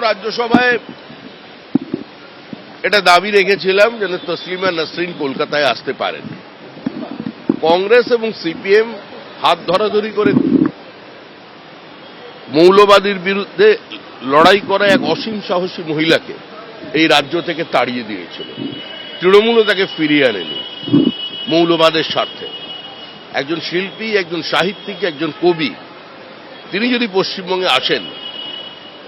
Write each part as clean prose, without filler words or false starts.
রাজ্যসভায় এটা দাবি রেখেছিলাম যেন তসলিমা নাসরিন কলকাতায় আসতে পারেন। কংগ্রেস এবং সিপিএম হাত ধরাধরি করে মৌলবাদীর বিরুদ্ধে লড়াই করা এক অসীম সাহসী মহিলাকে এই রাজ্য থেকে তাড়িয়ে দিয়েছিল। তৃণমূলও তাকে ফিরিয়ে আনেনি মৌলবাদের স্বার্থে। একজন শিল্পী, একজন সাহিত্যিক, একজন কবি, তিনি যদি পশ্চিমবঙ্গে আসেন,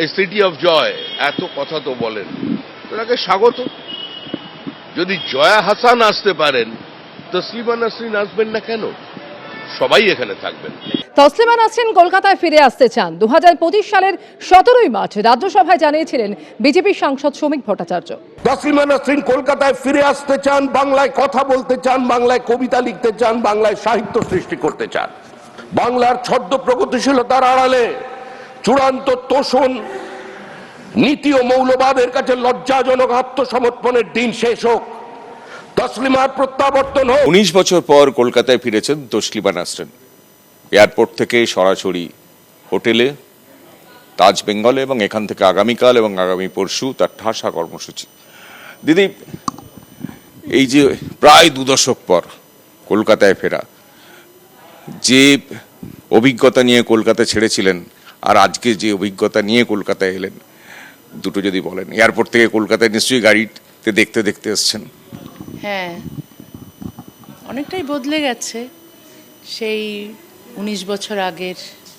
এই সিটি অফ জয় এত কথা তো বলেন, তাকে স্বাগত। যদি জয়া হাসান আসতে পারেন, তসলিমা নাসরিন আসবেন না কেন? সবাই এখানে থাকবেন। তসলিমা নাসরিন কলকাতায় ফিরে আসতে চান। 2025 সালের 17ই মার্চ রাজ্যসভায় জানিয়েছিলেন বিজেপি সাংসদ শ্রমিক ভট্টাচার্য। তসলিমা নাসরিন কলকাতায় ফিরে আসতে চান, বাংলায় কথা বলতে চান, বাংলায় কবিতা লিখতে চান, বাংলায় সাহিত্য সৃষ্টি করতে চান। বাংলার ছদ্ম প্রগতিশীলতার আড়ালে চূড়ান্ত তোষণ নীতি ও মৌলবাদের কাছে লজ্জাজনক আত্মসমর্পণের দিন শেষ হোক। তসলিমার প্রত্যাবর্তন হোক। 19 বছর পর কলকাতায় ফিরেছেন তসলিমা নাসরিন। এয়ারপোর্ট থেকে সরাসরি হোটেলে তাজ বেঙ্গলে, এবং এখান থেকে আগামীকাল এবং আগামী পরশু তার ঠাসা কর্মসূচি। দিদি, এই যে প্রায় 2 দশক পর কলকাতায় ফেরা, যে অভিজ্ঞতা নিয়ে কলকাতা ছেড়েছিলেন আর আজকে যে অভিজ্ঞতা নিয়ে কলকাতায় এলেন, দুটো যদি বলেন। এয়ারপোর্ট থেকে কলকাতায় নিশ্চয়ই গাড়িতে দেখতে দেখতে এসছেন। হ্যাঁ, অনেকটাই বদলে গেছে। সেই 19 বছর আগের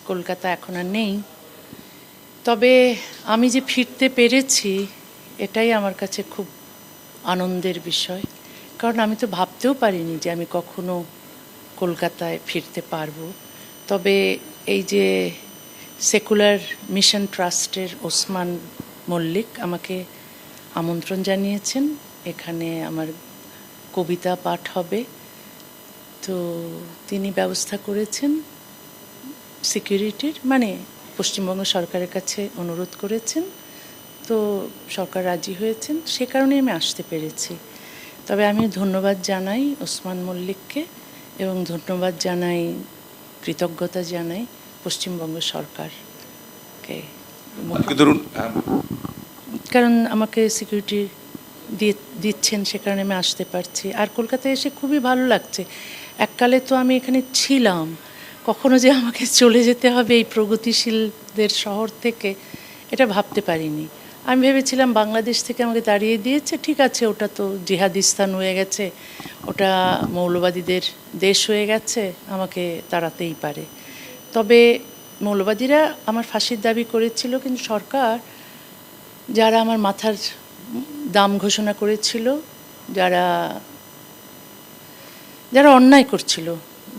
কলকাতা এখন আর নেই। তবে আমি যে ফিরতে পেরেছি, এটাই আমার কাছে খুব আনন্দের বিষয়। কারণ আমি তো ভাবতেও পারিনি যে আমি কখনো কলকাতায় ফিরতে পারবো। তবে এই যে সেকুলার মিশন ট্রাস্টের ওসমান মল্লিক আমাকে আমন্ত্রণ জানিয়েছেন, এখানে আমার কবিতা পাঠ হবে। তো তিনি ব্যবস্থা করেছেন সিকিউরিটির, মানে পশ্চিমবঙ্গ সরকারের কাছে অনুরোধ করেছেন, তো সরকার রাজি হয়েছেন। সে কারণে আমি আসতে পেরেছি। তবে আমি ধন্যবাদ জানাই ওসমান মল্লিককে, এবং ধন্যবাদ জানাই, কৃতজ্ঞতা জানাই পশ্চিমবঙ্গ সরকারকে। কারণ আমাকে সিকিউরিটি দিচ্ছেন, সে কারণে আমি আসতে পারছি। আর কলকাতায় এসে খুবই ভালো লাগছে। এককালে তো আমি এখানে ছিলাম, কখনো যে আমাকে চলে যেতে হবে এই প্রগতিশীলদের শহর থেকে, এটা ভাবতে পারিনি। আমি ভেবেছিলাম বাংলাদেশ থেকে আমাকে তাড়িয়ে দিয়েছে, ঠিক আছে, ওটা তো জিহাদিস্তান হয়ে গেছে, ওটা মৌলবাদীদের দেশ হয়ে গেছে, আমাকে তাড়াতেই পারে। তবে মৌলবাদীরা আমার ফাঁসির দাবি করেছিল, কিন্তু সরকার যারা আমার মাথার দাম ঘোষণা করেছিল, যারা অন্যায় করছিল,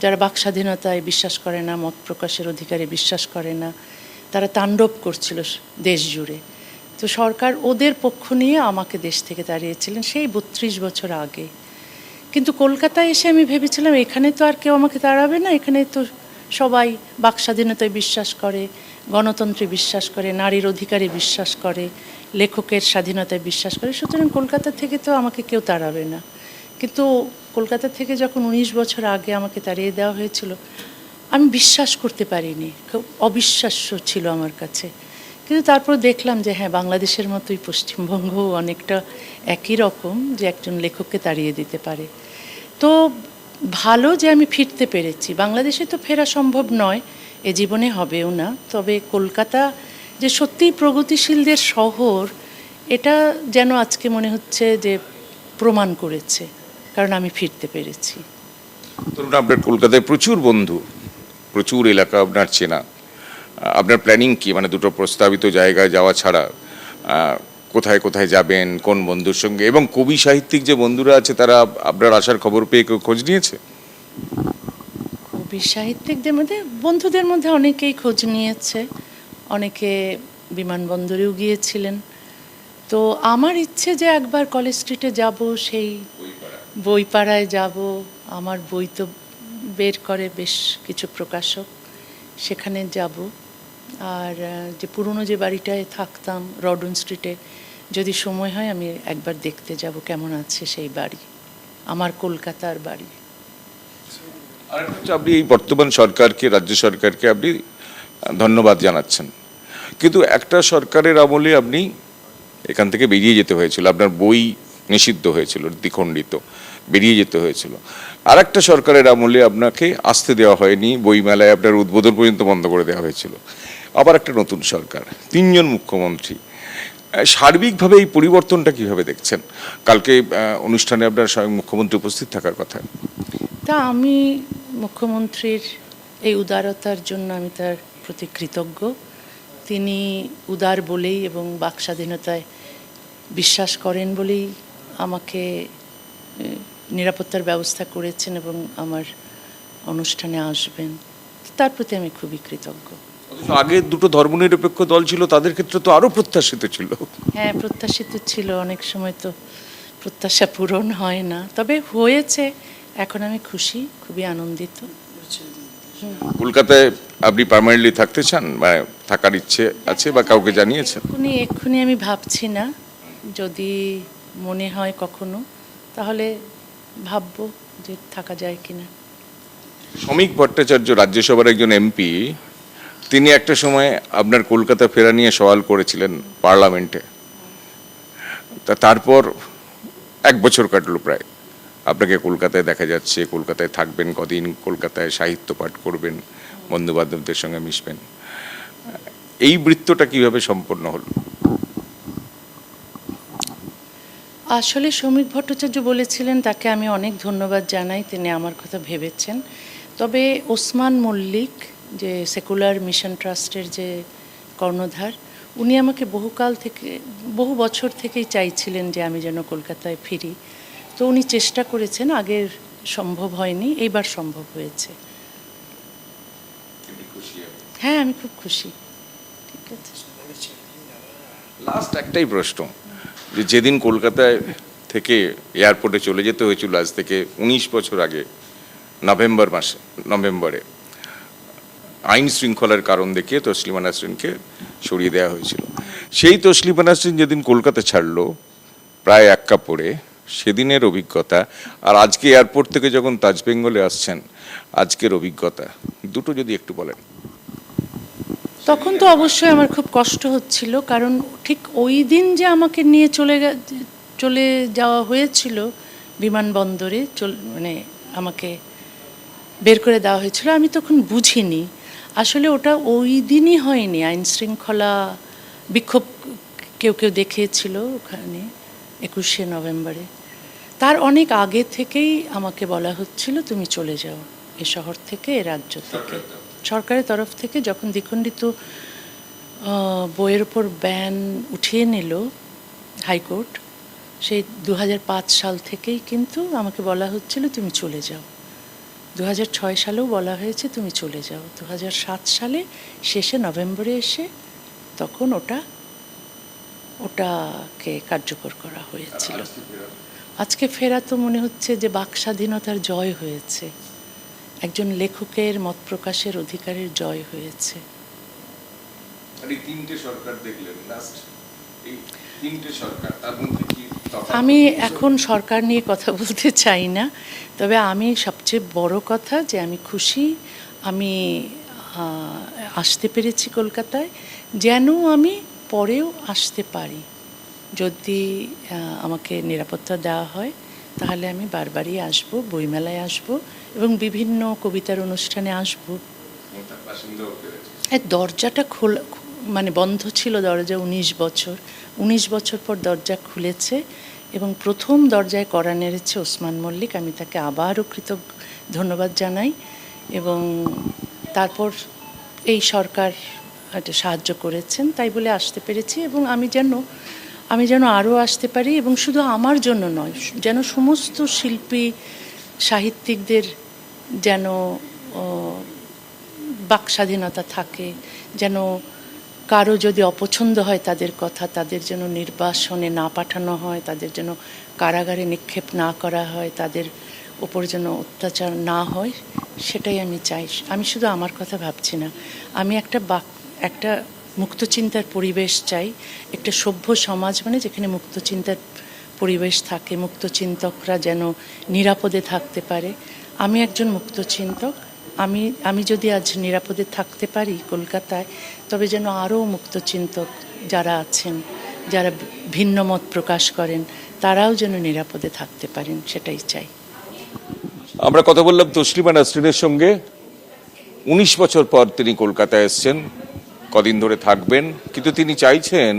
যারা বাক স্বাধীনতায় বিশ্বাস করে না, মত প্রকাশের অধিকারে বিশ্বাস করে না, তারা তাণ্ডব করছিল দেশ জুড়ে। তো সরকার ওদের পক্ষ নিয়ে আমাকে দেশ থেকে তাড়িয়েছিলেন সেই 32 বছর আগে। কিন্তু কলকাতায় এসে আমি ভেবেছিলাম এখানে তো আর কেউ আমাকে তাড়াবে না, এখানে তো সবাই বাক স্বাধীনতায় বিশ্বাস করে, গণতন্ত্রে বিশ্বাস করে, নারীর অধিকারে বিশ্বাস করে, লেখকের স্বাধীনতায় বিশ্বাস করে, সুতরাং কলকাতা থেকে তো আমাকে কেউ তাড়াবে না। কিন্তু কলকাতা থেকে যখন 19 বছর আগে আমাকে তাড়িয়ে দেওয়া হয়েছিল, আমি বিশ্বাস করতে পারিনি, খুব অবিশ্বাস্য ছিল আমার কাছে। কিন্তু তারপর দেখলাম যে হ্যাঁ, বাংলাদেশের মতোই পশ্চিমবঙ্গ অনেকটা একই রকম, যে একজন লেখককে তাড়িয়ে দিতে পারে। তো ভালো যে আমি ফিরতে পেরেছি। বাংলাদেশে তো ফেরা সম্ভব নয়, এ জীবনে হবেও না। তবে কলকাতা যে সত্যিই প্রগতিশীলদের শহর, এটা যেন আজকে মনে হচ্ছে যে প্রমাণ করেছে, কারণ আমি ফিরতে পেরেছি। ধরুন, আপনার কলকাতায় প্রচুর বন্ধু, প্রচুর এলাকা আপনার চেনা। আপনার প্ল্যানিং কি, মানে দুটো প্রস্তাবিত জায়গায় যাওয়া ছাড়া কোথায় কোথায় যাবেন, কোন বন্ধুর সঙ্গে? এবং কবি সাহিত্যিক যে বন্ধুরা আছে, তারা আপনার আসার খবর পেয়ে কেউ খোঁজ নিয়েছে? কবি সাহিত্যিকদের মধ্যে, বন্ধুদের মধ্যে অনেকেই খোঁজ নিয়েছে, অনেকে বিমানবন্দরেও গিয়েছিলেন। তো আমার ইচ্ছে যে একবার কলেজ স্ট্রিটে যাব, সেই বইপাড়ায় যাব। আমার বই তো বের করে বেশ কিছু প্রকাশক, সেখানে যাব। আর যে পুরনো যে বাড়িটায় থাকতাম রডন স্ট্রিটে, যদি সময় হয় আমি একবার দেখতে যাব কেমন আছে সেই বাড়ি, আমার কলকাতার বাড়ি। আর আপনি এই বর্তমান সরকারকে, রাজ্য সরকারকে আপনি ধন্যবাদ জানাচ্ছেন। কিন্তু একটা সরকারের আমলে আপনি এখান থেকে বেরিয়ে যেতে হয়েছিল, আপনার বই নিষিদ্ধ হয়েছিল, দ্বিখণ্ডিত, বেরিয়ে যেতে হয়েছিল। আর একটা সরকারের আমলে আপনাকে আসতে দেওয়া হয়নি, বইমেলায় আপনার উদ্বোধন পর্যন্ত বন্ধ করে দেওয়া হয়েছিল। আবার একটা নতুন সরকার, 3জন মুখ্যমন্ত্রী। সার্বিকভাবে এই পরিবর্তনটা কিভাবে দেখছেন? কালকে অনুষ্ঠানে আপনার স্বয়ং মুখ্যমন্ত্রী উপস্থিত থাকার কথা। তা আমি মুখ্যমন্ত্রীর এই উদারতার জন্য আমি তার প্রতি কৃতজ্ঞ। তিনি উদার বলেই এবং বাক স্বাধীনতায় বিশ্বাস করেন বলেই আমাকে নিরাপত্তার ব্যবস্থা করেছেন এবং আমার অনুষ্ঠানে আসবেন। তার প্রতি আমি খুবই কৃতজ্ঞ। আগে দুটো ধর্মনিরপেক্ষ দল ছিল, তাদের ক্ষেত্রে তো আরো প্রত্যাশিত ছিল। হ্যাঁ, প্রত্যাশিত ছিল, অনেক সময় তো প্রত্যাশা পূরণ হয় না, তবে হয়েছে। এখন আমি খুশি, খুবই আনন্দিত। কলকাতায় আপনি পার্মানেন্টলি থাকতে চান, মানে থাকার ইচ্ছে আছে বা কাউকে জানিয়েছেন? এক্ষুনি আমি ভাবছি না, যদি মনে হয় কখনো তাহলে ভাববো যে থাকা যায় কিনা। শ্রমিক ভট্টাচার্য রাজ্যসভার একজন এমপি, তিনি একটা সময় আপনার কলকাতা ফেরা নিয়ে সওয়াল করেছিলেন পার্লামেন্টে। তারপর 1 বছর কাটলো প্রায়, আপনাকে কলকাতায় দেখা যাচ্ছে, কলকাতায় থাকবেন কদিন, কলকাতায় সাহিত্য পাঠ করবেন, বন্ধু বান্ধবদের সঙ্গে মিশবেন। এই বৃত্তটা কিভাবে সম্পন্ন হলো? আসলে শ্রমিক ভট্টাচার্য বলেছিলেন, তাকে আমি অনেক ধন্যবাদ জানাই, তিনি আমার কথা ভেবেছেন। তবে ওসমান মল্লিক, যে সেকুলার মিশন ট্রাস্টের যে কর্ণধার, উনি আমাকে বহু বছর থেকেই চাইছিলেন যে আমি যেন কলকাতায় ফিরি। তো উনি চেষ্টা করেছেন, আগের সম্ভব হয়নি, এইবার সম্ভব হয়েছে। হ্যাঁ, আমি খুব খুশি। ঠিক আছে, লাস্ট একটাই প্রশ্ন, যে যেদিন কলকাতায় থেকে এয়ারপোর্টে চলে যেতে হয়েছিল আজ থেকে 19 বছর আগে নভেম্বরে আইন শৃঙ্খলার কারণ দেখিয়ে তসলিমা নাসরিনকে সরিয়ে দেওয়া হয়েছিল। সেই তসলিমা নাসরিন যেদিন কলকাতা ছাড়লো প্রায় 1 কাপড়ে, সেদিনের অভিজ্ঞতা আর আজকে এয়ারপোর্ট থেকে যখন তাজ বেঙ্গলে আসছেন আজকের অভিজ্ঞতা, দুটো যদি একটু বলেন। তখন তো অবশ্যই আমার খুব কষ্ট হচ্ছিল, কারণ ঠিক ওই দিন যে আমাকে নিয়ে চলে যাওয়া হয়েছিল বিমানবন্দরে, মানে আমাকে বের করে দেওয়া হয়েছিল, আমি তখন বুঝিনি আসলে ওটা ওই দিনই হয়নি। আইন শৃঙ্খলা বিক্ষোভ কেউ দেখিয়েছিল ওখানে 21শে নভেম্বরে। তার অনেক আগে থেকেই আমাকে বলা হচ্ছিল তুমি চলে যাও এ শহর থেকে, এ রাজ্য থেকে। সরকারের তরফ থেকে যখন দ্বিখণ্ডিত বইয়ের ওপর ব্যান উঠিয়ে নিল হাইকোর্ট, সেই 2005 সাল থেকেই কিন্তু আমাকে বলা হচ্ছিল তুমি চলে যাও। 2006 সালেও বলা হয়েছে তুমি চলে যাও। 2007 সালে শেষে নভেম্বরে এসে তখন ওটাকে কার্যকর করা হয়েছিল। আজকে ফেরা তো মনে হচ্ছে যে বাক স্বাধীনতার জয় হয়েছে, একজন লেখকের মত প্রকাশের অধিকারের জয় হয়েছে। আমি এখন সরকার নিয়ে কথা বলতে চাই না, তবে আমি সবচেয়ে বড় কথা যে আমি খুশি আমি আসতে পেরেছি কলকাতায়, যেন আমি পরেও আসতে পারি। যদি আমাকে নিরাপত্তা দেওয়া হয় তাহলে আমি বারবারই আসব, বইমেলায় আসব এবং বিভিন্ন কবিতার অনুষ্ঠানে আসব। দরজাটা খোলা, মানে বন্ধ ছিল দরজা 19 বছর পর দরজা খুলেছে এবং প্রথম দরজায় কড়া নেড়েছে ওসমান মল্লিক। আমি তাকে আবারও ধন্যবাদ জানাই। এবং তারপর এই সরকার একটা সাহায্য করেছেন, তাই বলে আসতে পেরেছি। এবং আমি যেন আরও আসতে পারি, এবং শুধু আমার জন্য নয়, যেন সমস্ত শিল্পী সাহিত্যিকদের যেন বাক স্বাধীনতা থাকে, যেন কারো যদি অপছন্দ হয় তাদের কথা, তাদের যেন নির্বাসনে না পাঠানো হয়, তাদের যেন কারাগারে নিক্ষেপ না করা হয়, তাদের ওপর যেন অত্যাচার না হয়, সেটাই আমি চাই। আমি শুধু আমার কথা ভাবছি না, আমি একটা মুক্তচিন্তার পরিবেশ চাই, একটা সভ্য সমাজ মানে যেখানে মুক্তচিন্তার পরিবেশ থাকে, মুক্তচিন্তকরা যেন নিরাপদে থাকতে পারে। আমি একজন মুক্তচিন্তক, আমি যদি আজ নিরাপদে থাকতে পারি কলকাতায়, তবে যেন আরও মুক্তচিন্তক যারা আছেন, যারা ভিন্ন মত প্রকাশ করেন, তারাও যেন নিরাপদে থাকতে পারেন, সেটাই চাই। আমরা কথা বললাম তসলিমা নাসরিনের সঙ্গে। 19 বছর পর তিনি কলকাতায় এসেছেন, কদিন ধরে থাকবেন, কিন্তু তিনি চাইছেন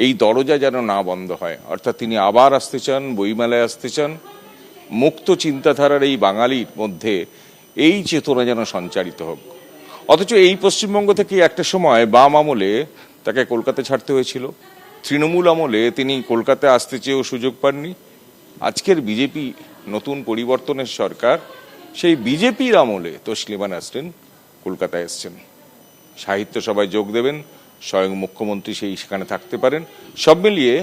এই দরজা যেন না বন্ধ হয়। অর্থাৎ তিনি আবার আসতে চান, বইমেলায় আসতে চান, মুক্ত চিন্তাধারার এই বাঙালির মধ্যে এই চেতনা যেন সঞ্চারিত হোক। অথচ এই পশ্চিমবঙ্গ থেকে একটা সময় বাম আমলে তাকে কলকাতা ছাড়তে হয়েছিল, তৃণমূল আমলে তিনি কলকাতায় আসতে চেয়েও সুযোগ পাননি। আজকের বিজেপি নতুন পরিবর্তনের সরকার, সেই বিজেপির আমলে তসলিমা নাসরিন কলকাতায় এসছেন, সাহিত্য সভায় যোগ দেবেন, স্বয়ং মুখ্যমন্ত্রী সেখানে থাকতে পারেন। সব মিলিয়ে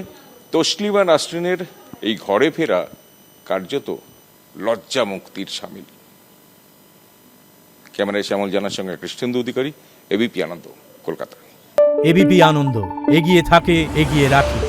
তসলিমা নাসরিনের এই ঘরে ফেরা কার্যত লজ্জা মুক্তির সামিল। ক্যামেরায় শ্যামল জানার সঙ্গে কৃষ্ণেন্দু অধিকারী, এবিপি আনন্দ, কলকাতা। এবিপি আনন্দ, এগিয়ে থাকে, এগিয়ে রাখে।